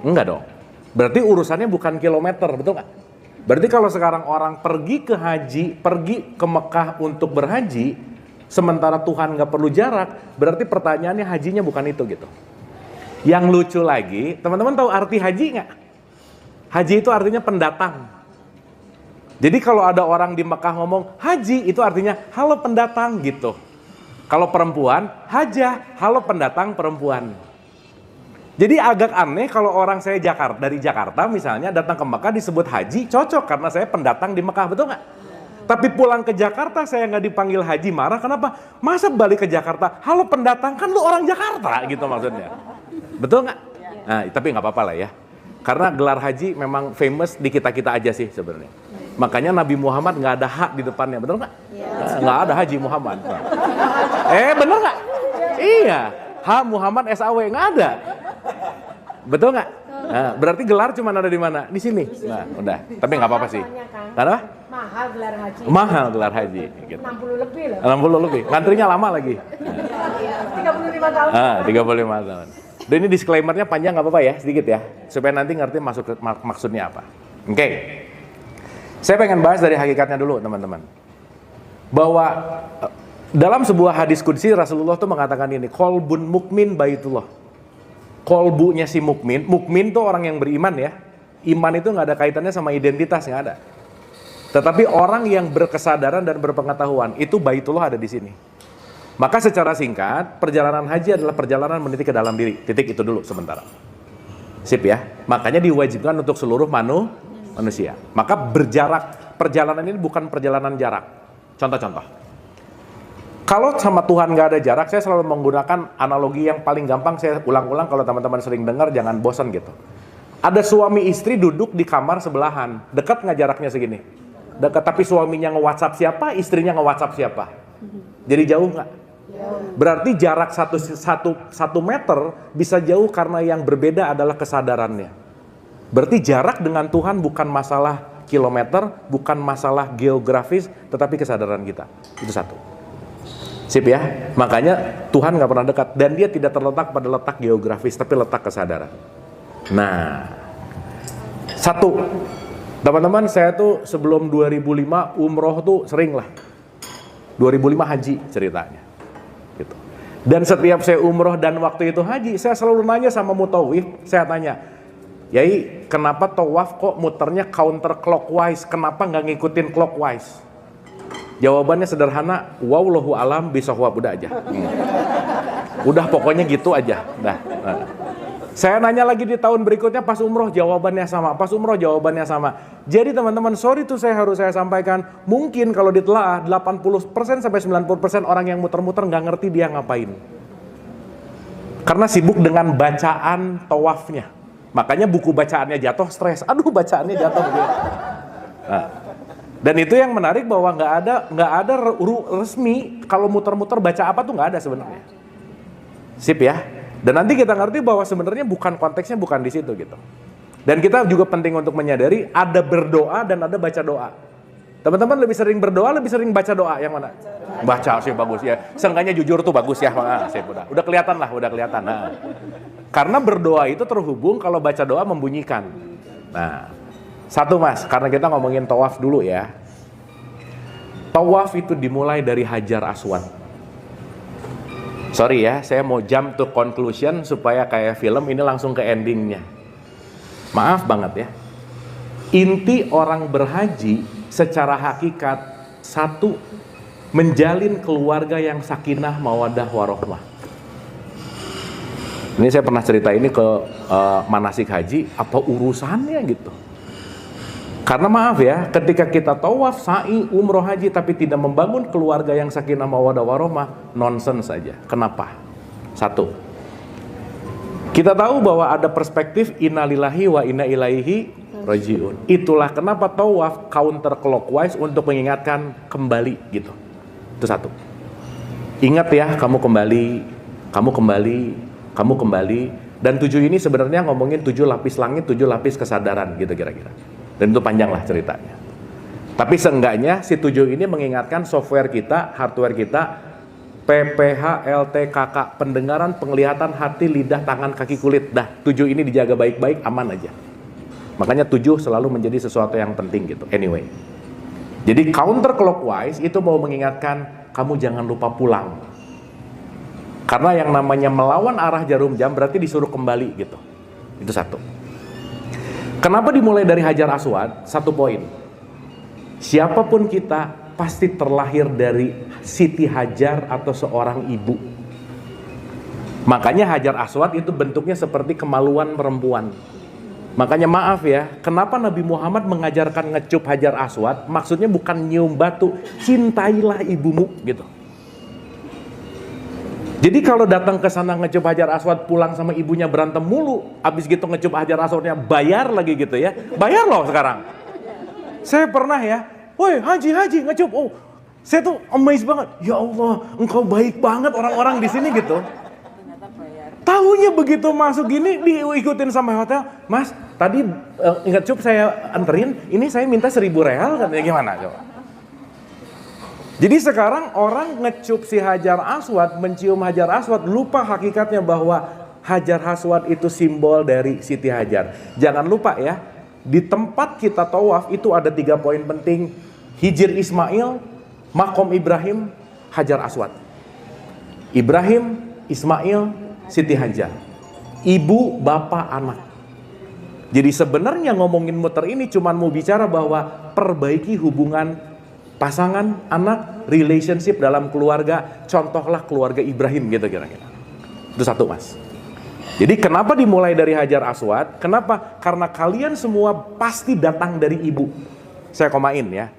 Enggak dong. Berarti urusannya bukan kilometer, betul nggak? Berarti kalau sekarang orang pergi ke haji, pergi ke Mekah untuk berhaji, sementara Tuhan nggak perlu jarak, berarti pertanyaannya hajinya bukan itu gitu. Yang lucu lagi, teman-teman tahu arti haji nggak? Haji itu artinya pendatang. Jadi kalau ada orang di Mekah ngomong haji, itu artinya halo pendatang gitu. Kalau perempuan, hajah, halo pendatang perempuan. Jadi agak aneh kalau orang saya dari Jakarta misalnya datang ke Mekah disebut haji, cocok karena saya pendatang di Mekah, betul nggak? Tapi pulang ke Jakarta saya nggak dipanggil haji, marah, kenapa? Masa balik ke Jakarta, halo pendatang, kan lu orang Jakarta gitu maksudnya. Betul nggak? Nah, tapi nggak apa-apa lah ya. Karena gelar haji memang famous di kita-kita aja sih sebenarnya. Makanya Nabi Muhammad nggak ada hak di depannya, betul nggak? Nggak ada Haji Muhammad. Bener nggak? Iya, H Muhammad SAW nggak ada. Betul nggak? Nah, berarti gelar cuma ada di mana? Di sini. Nah, udah. Tapi nggak apa-apa sih. Kenapa? Mahal gelar haji. Mahal gelar haji. Gitu. 60 lebih loh. 60 lebih. Ngantrinya lama lagi. 35 tahun. 35 tahun. Dan ini disclaimer-nya panjang nggak apa-apa ya, sedikit ya. Supaya nanti ngerti maksudnya apa. Oke. Saya pengen bahas dari hakikatnya dulu, teman-teman. Bahwa dalam sebuah hadis qudsi Rasulullah tuh mengatakan ini, qalbun mukmin baitullah. Kolbunya si mukmin tuh orang yang beriman ya. Iman itu nggak ada kaitannya sama identitas, nggak ada. Tetapi orang yang berkesadaran dan berpengetahuan itu baitullah ada di sini. Maka secara singkat, perjalanan haji adalah perjalanan meniti ke dalam diri. Titik itu dulu sementara. Sip ya. Makanya diwajibkan untuk seluruh manusia. Maka berjarak, perjalanan ini bukan perjalanan jarak. Contoh-contoh. Kalau sama Tuhan nggak ada jarak, saya selalu menggunakan analogi yang paling gampang, saya ulang-ulang kalau teman-teman sering dengar, jangan bosan gitu. Ada suami istri duduk di kamar sebelahan, dekat nggak jaraknya segini? Dekat, tapi suaminya nge-WhatsApp siapa, istrinya nge-WhatsApp siapa? Jadi jauh nggak? Berarti jarak satu meter bisa jauh karena yang berbeda adalah kesadarannya. Berarti jarak dengan Tuhan bukan masalah kilometer, bukan masalah geografis, tetapi kesadaran kita. Itu satu. Sip ya, makanya Tuhan nggak pernah dekat dan dia tidak terletak pada letak geografis, tapi letak kesadaran. Nah, satu, teman-teman saya tuh sebelum 2005 umroh tuh sering lah. 2005 haji ceritanya. Gitu. Dan setiap saya umroh dan waktu itu haji, saya selalu nanya sama mutawif, saya tanya, Yai, kenapa tawaf kok muternya counter clockwise, kenapa nggak ngikutin clockwise? Jawabannya sederhana, wallahu alam bisawab, udah aja. Udah pokoknya gitu aja. Nah. Saya nanya lagi di tahun berikutnya pas umroh jawabannya sama, pas umroh jawabannya sama. Jadi teman-teman, sorry tuh saya sampaikan, mungkin kalau ditelaah 80% sampai 90% orang yang muter-muter nggak ngerti dia ngapain. Karena sibuk dengan bacaan tawafnya. Makanya buku bacaannya jatuh, stres. Aduh, bacaannya jatuh gitu. Nah. Dan itu yang menarik bahwa nggak ada resmi kalau muter-muter baca apa tuh nggak ada sebenarnya. Sip ya. Dan nanti kita ngerti bahwa sebenarnya konteksnya bukan di situ gitu. Dan kita juga penting untuk menyadari ada berdoa dan ada baca doa. Teman-teman lebih sering berdoa, lebih sering baca doa, yang mana? Baca sih bagus ya. Seenggaknya jujur tuh bagus ya. Sip, udah kelihatan. Nah. Karena berdoa itu terhubung kalau baca doa membunyikan. Nah. Satu mas, karena kita ngomongin tawaf dulu ya. Tawaf itu dimulai dari Hajar Aswad. Sorry ya, saya mau jump to conclusion supaya kayak film ini langsung ke endingnya. Maaf banget ya. Inti orang berhaji secara hakikat, satu, menjalin keluarga yang sakinah, mawadah, warohmah. Ini saya pernah cerita ini ke manasik haji, apa urusannya gitu. Karena maaf ya, ketika kita tawaf, sa'i, umroh, haji, tapi tidak membangun keluarga yang sakinah, mawadah, warohmah, nonsense saja. Kenapa? Satu, kita tahu bahwa ada perspektif innalillahi wa inna ilaihi rajiun. Itulah kenapa tawaf counter clockwise untuk mengingatkan kembali gitu. Itu satu. Ingat ya, kamu kembali. Dan 7 ini sebenarnya ngomongin 7 lapis langit, 7 lapis kesadaran gitu kira-kira. Dan itu panjang lah ceritanya. Tapi seenggaknya si 7 ini mengingatkan software kita, hardware kita, PPH, LTKK, pendengaran, penglihatan, hati, lidah, tangan, kaki, kulit. Dah, 7 ini dijaga baik-baik, aman aja. Makanya 7 selalu menjadi sesuatu yang penting gitu. Anyway. Jadi counter clockwise itu mau mengingatkan kamu jangan lupa pulang. Karena yang namanya melawan arah jarum jam berarti disuruh kembali gitu. Itu satu. Kenapa dimulai dari Hajar Aswad? Satu poin. Siapapun kita pasti terlahir dari Siti Hajar atau seorang ibu. Makanya Hajar Aswad itu bentuknya seperti kemaluan perempuan. Makanya maaf ya, kenapa Nabi Muhammad mengajarkan ngecup Hajar Aswad? Maksudnya bukan nyium batu, cintailah ibumu gitu. Jadi kalau datang ke sana ngecup Hajar Aswad, pulang sama ibunya berantem mulu, abis gitu ngecup Hajar Aswadnya bayar lagi gitu ya. Bayar loh sekarang. Saya pernah ya, woi haji ngecup, oh saya tuh amazed banget. Ya Allah, engkau baik banget orang-orang di sini gitu. Tahunya begitu masuk gini diikutin sampai hotel, Mas tadi ngecup saya anterin, ini saya minta 1.000 real katanya, gimana coba? Jadi sekarang orang ngecup si Hajar Aswad, mencium Hajar Aswad, lupa hakikatnya bahwa Hajar Aswad itu simbol dari Siti Hajar. Jangan lupa ya, di tempat kita tawaf itu ada 3 poin penting. Hijr Ismail, Makom Ibrahim, Hajar Aswad. Ibrahim, Ismail, Siti Hajar. Ibu, bapak, anak. Jadi sebenarnya ngomongin muter ini cuman mau bicara bahwa perbaiki hubungan pasangan, anak, relationship dalam keluarga, contohlah keluarga Ibrahim gitu kira-kira. Itu satu mas. Jadi kenapa dimulai dari Hajar Aswad? Kenapa? Karena kalian semua pasti datang dari ibu. Saya komain ya.